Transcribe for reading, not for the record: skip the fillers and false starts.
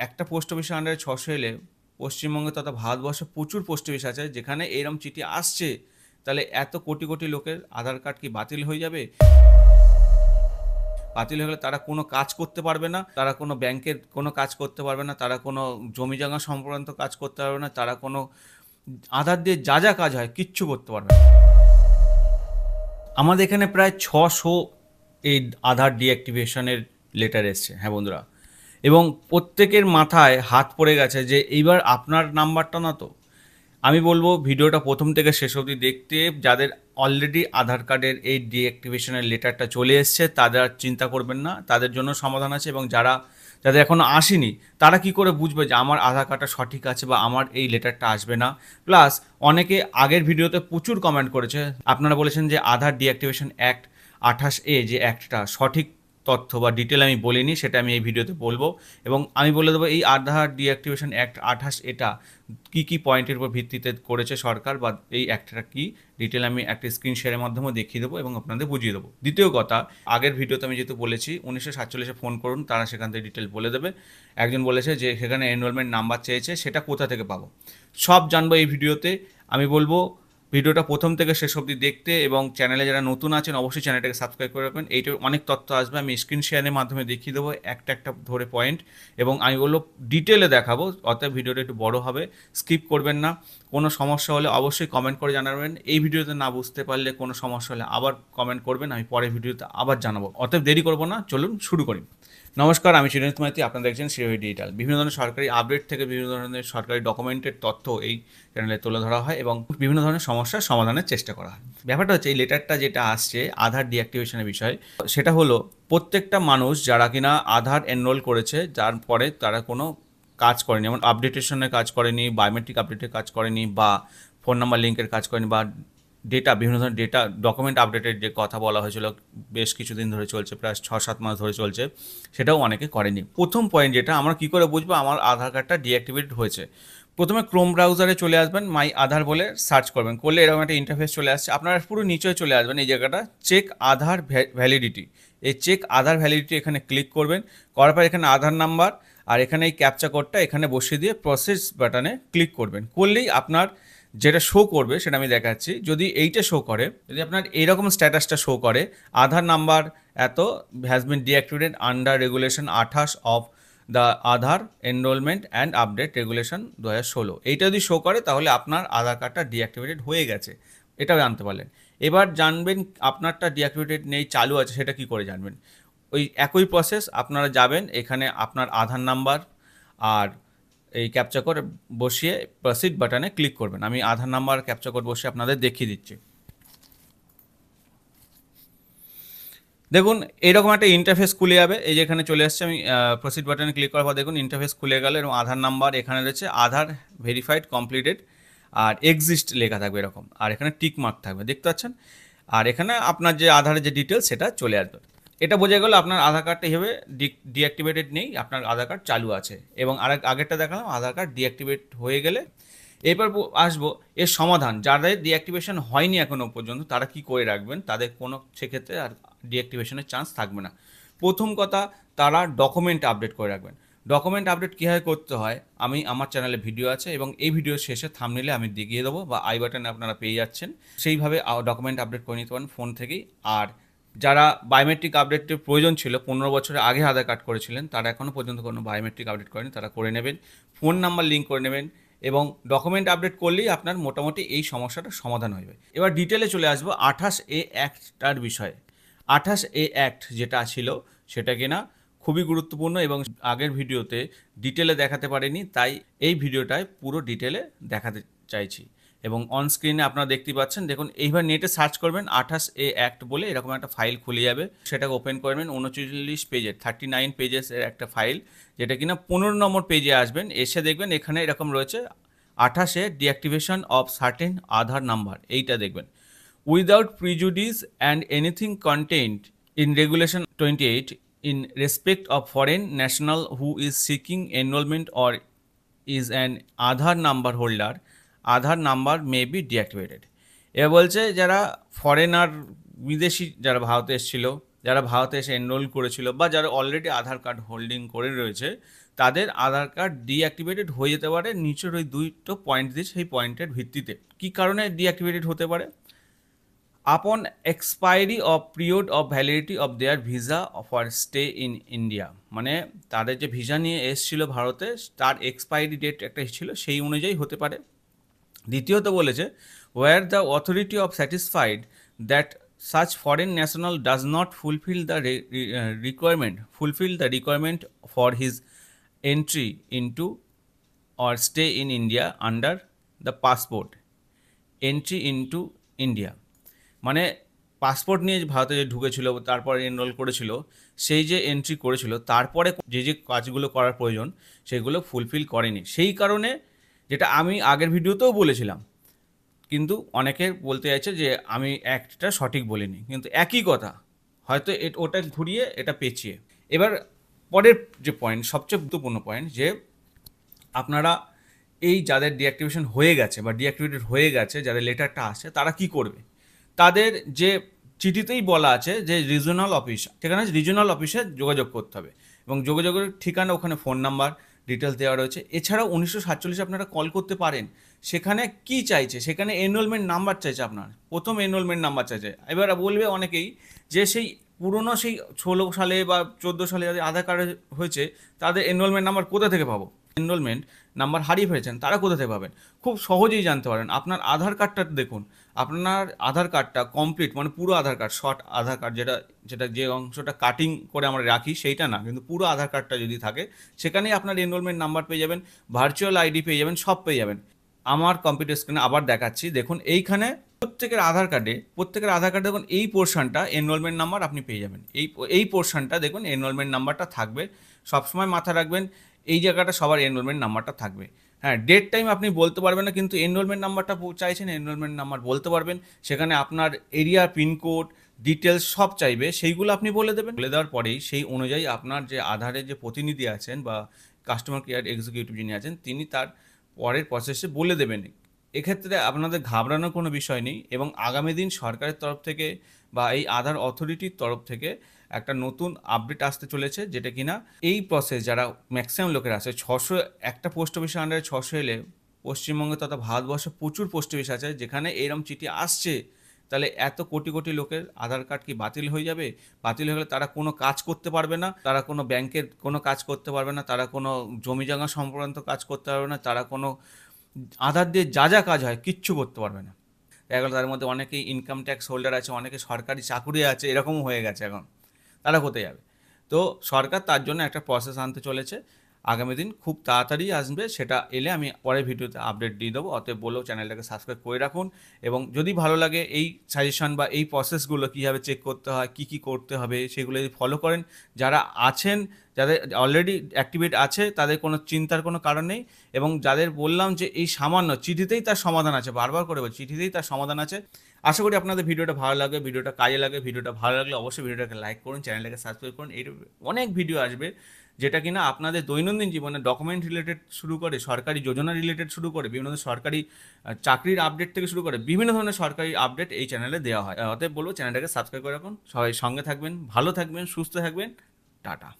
একটা পোস্ট অফিসের আন্ডারে 600 এলে পশ্চিমবঙ্গে তথা ভারতবর্ষে প্রচুর পোস্ট অফিস আছে যেখানে এরম চিঠি আসছে, তাহলে এত কোটি কোটি লোকের আধার কার্ড কি বাতিল হয়ে যাবে? বাতিল হয়ে গেলে তারা কোনো কাজ করতে পারবে না, তারা কোনো ব্যাংকের কোনো কাজ করতে পারবে না, তারা কোনো জমি জায়গা সংক্রান্ত কাজ করতে পারবে না, তারা কোনো আধার দিয়ে যা যা কাজ হয় কিচ্ছু করতে পারবে না। আমাদের এখানে প্রায় 600 এই আধার ডিঅ্যাক্টিভেশনের লেটার এসছে, হ্যাঁ বন্ধুরা, এবং প্রত্যেকের মাথায় হাত পড়ে গেছে যে এইবার আপনার নাম্বারটা না তো। আমি বলবো ভিডিওটা প্রথম থেকে শেষ অবধি দেখতে। যাদের অলরেডি আধার কার্ডের এই ডিঅ্যাক্টিভেশনের লেটারটা চলে এসছে তাদের আর চিন্তা করবেন না, তাদের জন্য সমাধান আছে। এবং যাদের এখনও আসেনি তারা কি করে বুঝবে যে আমার আধার কার্ডটা সঠিক আছে বা আমার এই লেটারটা আসবে না। প্লাস অনেকে আগের ভিডিওতে প্রচুর কমেন্ট করেছে, আপনারা বলেছেন যে আধার ডিঅ্যাক্টিভেশন অ্যাক্ট 28A যে অ্যাক্টটা সঠিক তথ্য বা ডিটেল আমি বলিনি, সেটা আমি এই ভিডিওতে বলবো। এবং আমি বলে দেবো এই আধার ডিঅ্যাক্টিভেশন অ্যাক্ট 28 এটা কী কী পয়েন্টের উপর ভিত্তিতে করেছে সরকার, বা এই অ্যাক্টটা কী ডিটেল আমি একটা স্ক্রিন শেয়ারের মাধ্যমে দেখিয়ে দেবো এবং আপনাদের বুঝিয়ে দেবো। দ্বিতীয় কথা, আগের ভিডিওতে আমি যেহেতু বলেছি 1947-এ ফোন করুন, তারা সেখান থেকে ডিটেল বলে দেবে। একজন বলেছে যে সেখানে এনরোলমেন্ট নাম্বার চেয়েছে, সেটা কোথা থেকে পাবো, সব জানবো এই ভিডিওতে। আমি বলবো ভিডিওটা প্রথম থেকে শেষ অবধি দেখতে, এবং চ্যানেলে যারা নতুন আছেন অবশ্যই চ্যানেলটাকে সাবস্ক্রাইব করে রাখবেন। এইটার অনেক তথ্য আসবে, আমি স্ক্রিন শেয়ারের মাধ্যমে দেখিয়ে দেবো একটা একটা ধরে পয়েন্ট, এবং আমি বলবো ডিটেলে দেখাবো। অতএব ভিডিওটা একটু বড় হবে, স্কিপ করবেন না। কোনো সমস্যা হলে অবশ্যই কমেন্ট করে জানাবেন। এই ভিডিওতে না বুঝতে পারলে কোনো সমস্যা হলে আবার কমেন্ট করবেন, আমি পরের ভিডিওতে আবার জানাবো। অতএব দেরি করবো না, চলুন শুরু করি। নমস্কার, আমি চিরঞ্জিত মাইতি, আপনারা দেখছেন শ্রীহরি ডিজিটাল। বিভিন্ন ধরনের সরকারি আপডেট থেকে বিভিন্ন ধরনের সরকারি ডকুমেন্টের তথ্য এই চ্যানেলে তুলে ধরা হয় এবং বিভিন্ন ধরনের সমস্যার সমাধানের চেষ্টা করা হয়। ব্যাপারটা হচ্ছে এই লেটারটা যেটা আসছে আধার ডিঅ্যাক্টিভেশনের বিষয়ে, সেটা হলো প্রত্যেকটা মানুষ যারা কিনা আধার এনরোল করেছে, যার পরে তারা কোনো কাজ করেনি, যেমন আপডেটেশনের কাজ করেনি, বায়োমেট্রিক আপডেটের কাজ করেনি, বা ফোন নাম্বার লিঙ্কের কাজ করেনি, বা ডেটা বিভিন্ন ধরনের ডেটা ডকুমেন্ট আপডেটের যে কথা বলা হয়েছিল বেশ কিছুদিন ধরে চলছে, প্রায় 6-7 মাস ধরে চলছে, সেটাও অনেকে করেনি। প্রথম পয়েন্ট যেটা, আমরা কী করে বুঝবো আমার আধার কার্ডটা ডিঅ্যাক্টিভেট হয়েছে? প্রথমে ক্রোম ব্রাউজারে চলে আসবেন, মাই আধার বলে সার্চ করবেন, করলে এরকম একটা ইন্টারফেস চলে আসছে। আপনারা পুরো নিচে চলে আসবেন, এই জায়গাটা চেক আধার ভ্যালিডিটি, এই চেক আধার ভ্যালিডিটি এখানে ক্লিক করবেন। করার পর এখানে আধার নাম্বার আর এখানে এই ক্যাপচা কোডটা এখানে বসিয়ে দিয়ে প্রসেস বাটনে ক্লিক করবেন। করলেই আপনার যেটা শো করবে সেটা আমি দেখাচ্ছি। যদি এইটা শো করে, যদি আপনার এইরকম স্ট্যাটাসটা শো করে, আধার নাম্বার এত has been deactivated under regulation 28 of the Aadhaar enrolment and update regulation 2016, এইটা যদি শো করে তাহলে আপনার আধার কার্ডটা ডিঅ্যাক্টিভেটেড হয়ে গেছে, এটাও জানতে পারলেন। এবার জানবেন আপনারটা ডিঅ্যাক্টিভেটেড নেই, চালু আছে, সেটা কি করে জানবেন? ওই একই প্রসেস, আপনারা যাবেন এখানে আপনার আধার নাম্বার আর এই ক্যাপচা কোড বসিয়ে প্রসিড বাটনে ক্লিক করবেন। আমি আধার নাম্বার ক্যাপচা কোড বসিয়ে আপনাদের দেখিয়ে দিচ্ছি। দেখুন এরকম একটা ইন্টারফেস খুলে যাবে, এই যে এখানে চলে আসছে। আমি প্রসিড বাটনে ক্লিক করার পর দেখুন ইন্টারফেস খুলে গেল এবং আধার নাম্বার এখানে রয়েছে, আধার ভেরিফাইড কমপ্লিটেড, আর এক্সিস্ট লেখা থাকবে এরকম, আর এখানে টিক মার্ক থাকবে, দেখতে পাচ্ছেন। আর এখানে আপনার যে আধারের যে ডিটেলস সেটা চলে আসবে। এটা বোঝা গেল আপনার আধার কার্ডটা হিসেবে ডিঅ্যাক্টিভেটেড নেই, আপনার আধার কার্ড চালু আছে। এবং আগেরটা দেখালাম আধার কার্ড ডিঅ্যাক্টিভেট হয়ে গেলে এরপর আসবো এর সমাধান। যাদের ডিঅ্যাক্টিভেশন হয়নি এখনও পর্যন্ত তারা কি করে রাখবেন, তাদের কোনো সেক্ষেত্রে আর ডিঅ্যাক্টিভেশনের চান্স থাকবে না। প্রথম কথা, তারা ডকুমেন্ট আপডেট করে রাখবেন। ডকুমেন্ট আপডেট কীভাবে করতে হয় আমি আমার চ্যানেলে ভিডিও আছে, এবং এই ভিডিওর শেষে থাম্বনেইলে আমি দেখিয়ে দেবো, বা আই বাটনে আপনারা পেয়ে যাচ্ছেন। সেইভাবে ডকুমেন্ট আপডেট করে নিতে পারেন ফোন থেকেই। আর যারা বায়োমেট্রিক আপডেটের প্রয়োজন ছিল, 15 বছরের আগে আধার কার্ড করেছিলেন, তারা এখনও পর্যন্ত কোনো বায়োমেট্রিক আপডেট করেনি, তারা করে নেবেন। ফোন নাম্বার লিঙ্ক করে নেবেন, এবং ডকুমেন্ট আপডেট করলেই আপনার মোটামুটি এই সমস্যাটা সমাধান হয়ে। এবার ডিটেলে চলে আসবো 28A অ্যাক্টটার বিষয়ে। 28A অ্যাক্ট যেটা ছিল সেটা কিনা খুবই গুরুত্বপূর্ণ, এবং আগের ভিডিওতে ডিটেলে দেখাতে পারিনি, তাই এই ভিডিওটায় পুরো ডিটেলে দেখাতে চাইছি। এবং অন স্ক্রিনে আপনারা দেখতে পাচ্ছেন, দেখুন এইবার নেটে সার্চ করবেন 28A অ্যাক্ট বলে, এরকম একটা ফাইল খুলে যাবে, সেটাকে ওপেন করবেন। 39 পেজের 39 পেজেসের একটা ফাইল, যেটা কিনা 15 নম্বর পেজে আসবেন, এসে দেখবেন এখানে এরকম রয়েছে 28A deactivation of certain Aadhaar number, এইটা দেখবেন। Without prejudice and anything contained in regulation 28 in respect of foreign national who is seeking enrollment or is an Aadhaar number holder, Aadhaar number may be deactivated. এবার বলছে যারা foreigner, বিদেশি যারা ভারতে এসেছিল, যারা ভারতে এসে এনরোল করেছিল, বা যারা অলরেডি আধার কার্ড হোল্ডিং করে রয়েছে, তাদের আধার কার্ড ডিঅ্যাক্টিভেটেড হয়ে যেতে পারে নিচের ওই দুটো পয়েন্ট দিয়ে, সেই পয়েন্টের ভিত্তিতে। কী কারণে ডিঅ্যাক্টিভেটেড হতে পারে? আপন expiry of period of validity of their visa for stay in India, মানে তাদের যে ভিসা নিয়ে এসেছিল ভারতে, তার এক্সপায়ারি ডেট একটা ছিল, সেই অনুযায়ী হতে পারে। দ্বিতীয়ত বলেছে, where the authority of satisfied that such foreign national does not fulfill the requirement for his entry into or stay in India under the passport entry into India, মানে পাসপোর্ট নিয়ে যে ভারতে যে ঢুকেছিল, তারপরে এনরোল করেছিল, সেই যে এন্ট্রি করেছিল, তারপরে যে যে কাজগুলো করার প্রয়োজন সেগুলো ফুলফিল করেনি। সেই কারণে, যেটা আমি আগের ভিডিওতেও বলেছিলাম, কিন্তু অনেকে বলতে চাইছে যে আমি একটা সঠিক বলিনি, কিন্তু একই কথা, হয়তো ওটা ঘুরিয়ে এটা পেঁচিয়ে। এবার পরের যে পয়েন্ট, সবচেয়ে গুরুত্বপূর্ণ পয়েন্ট, যে আপনারা এই যাদের ডিঅ্যাক্টিভেশন হয়ে গেছে বা ডিঅ্যাক্টিভেটেড হয়ে গেছে, যাদের লেটারটা আসছে, তারা কি করবে? তাদের যে চিঠিতেই বলা আছে যে রিজনাল অফিস, সেখানে রিজনাল অফিসে যোগাযোগ করতে হবে, এবং যোগাযোগের ঠিকানা, ওখানে ফোন নাম্বার ডিটেলস দেওয়া রয়েছে। এছাড়াও 1947 আপনারা কল করতে পারেন। সেখানে কি চাইছে? সেখানে এনরোলমেন্ট নাম্বার চাইছে, আপনার প্রথম এনরোলমেন্ট নাম্বার চাইছে। এবার বলবে অনেকেই যে সেই পুরনো সেই 16 সালে বা 14 সালে যাদের আধার কার্ড হয়েছে, তাদের এনরোলমেন্ট নাম্বার কোথা থেকে পাবো? এনরোলমেন্ট নাম্বার হারিয়ে ফেলেছেন, তারা কোথা থেকে পাবেন? খুব সহজেই জানতে পারেন। আপনার আধার কার্ডটা দেখুন, আপনার আধার কার্ডটা কমপ্লিট, মানে পুরো আধার কার্ড, শর্ট আধার কার্ড, যেটা যেটা যে অংশটা কাটিং করে আমরা রাখি সেইটা না, কিন্তু পুরো আধার কার্ডটা যদি থাকে, সেখানেই আপনার এনরোলমেন্ট নাম্বার পেয়ে যাবেন, ভার্চুয়াল আইডি পেয়ে যাবেন, সব পেয়ে যাবেন। আমার কম্পিউটার স্ক্রিনে আবার দেখাচ্ছি, দেখুন এইখানে প্রত্যেকের আধার কার্ডে দেখুন এই পোর্শনটা এনরোলমেন্ট নাম্বার আপনি পেয়ে যাবেন। এই পোর্শনটা দেখুন এনরোলমেন্ট নাম্বারটা থাকবে। সবসময় মাথায় রাখবেন, এই জায়গাটা সবার এনরোলমেন্ট নাম্বারটা থাকবে। হ্যাঁ, ডেট টাইম আপনি বলতে পারবেন না, কিন্তু এনরোলমেন্ট নাম্বারটা চাইছেন, এনরোলমেন্ট নাম্বার বলতে পারবেন। সেখানে আপনার এরিয়া, পিনকোড, ডিটেলস সব চাইবে, সেইগুলো আপনি বলে দেবেন। বলে দেওয়ার পরেই সেই অনুযায়ী আপনার যে আধারের যে প্রতিনিধি আছেন বা কাস্টমার কেয়ার এক্সিকিউটিভ যিনি আছেন, তিনি তার পরের প্রসেসে বলে দেবেন। এক্ষেত্রে আপনাদের ঘাবড়ানোর কোনো বিষয় নেই, এবং আগামী দিন সরকারের তরফ থেকে বা এই আধার অথরিটির তরফ থেকে একটা নতুন আপডেট আসতে চলেছে, যেটা কিনা এই প্রসেস যারা ম্যাক্সিমাম লোকের আছে, 600 একটা পোস্ট অফিসের আন্ডারে 600 এলে পশ্চিমবঙ্গে তথা ভারতবর্ষে প্রচুর পোস্ট অফিস আছে যেখানে এরম চিঠি আসছে। তাহলে এত কোটি কোটি লোকের আধার কার্ড কি বাতিল হয়ে যাবে? বাতিল হয়ে গেলে তারা কোনো কাজ করতে পারবে না, তারা কোনো ব্যাংকের কোনো কাজ করতে পারবে না, তারা কোনো জমি জায়গা সংক্রান্ত কাজ করতে পারবে না, তারা কোনো আধার দিয়ে যা যা কাজ হয় কিচ্ছু করতে পারবে না। দেখা গেলো তার মধ্যে অনেকেই ইনকাম ট্যাক্স হোল্ডার আছে, অনেকে সরকারি চাকুরি আছে, এরকমও হয়ে গেছে এখন। তারা কোথায় যাবে? তো সরকার তার জন্য একটা প্রসেস আনতে চলেছে, আগামী দিন খুব তাড়াতাড়ি আসবে। সেটা এলে আমি পরের ভিডিওতে আপডেট দিয়ে দেবো। অতএব বলেও চ্যানেলটাকে সাবস্ক্রাইব করে রাখুন, এবং যদি ভালো লাগে এই সাজেশন বা এই প্রসেসগুলো কীভাবে চেক করতে হয়, কী কী করতে হবে, সেগুলো যদি ফলো করেন, যারা আছেন, যাদের অলরেডি অ্যাক্টিভেট আছে, তাদের কোনো চিন্তার কোনো কারণ নেই। এবং যাদের বললাম যে এই সামান্য চিঠিতেই তার সমাধান আছে, বারবার করে বলছি, চিঠিতেই তার সমাধান আছে। আশা করি আপনাদের ভিডিওটা ভালো লাগে, ভিডিওটা কাজে লাগে। ভিডিওটা ভালো লাগলে অবশ্যই ভিডিওটাকে লাইক করুন, চ্যানেলটাকে সাবস্ক্রাইব করুন। এই অনেক ভিডিও আসবে যেটা কিনা আপনাদের দৈনন্দিন জীবনে ডকুমেন্ট রিলেটেড শুরু করে, সরকারি যোজনা রিলেটেড শুরু করে, বিভিন্ন সরকারি চাকরির আপডেট থেকে শুরু করে বিভিন্ন ধরনের সরকারি আপডেট এই চ্যানেলে দেওয়া হয়। অতএব বলবো চ্যানেলটাকে সাবস্ক্রাইব করে রাখুন। সবাই সঙ্গে থাকবেন, ভালো থাকবেন, সুস্থ থাকবেন। টাটা।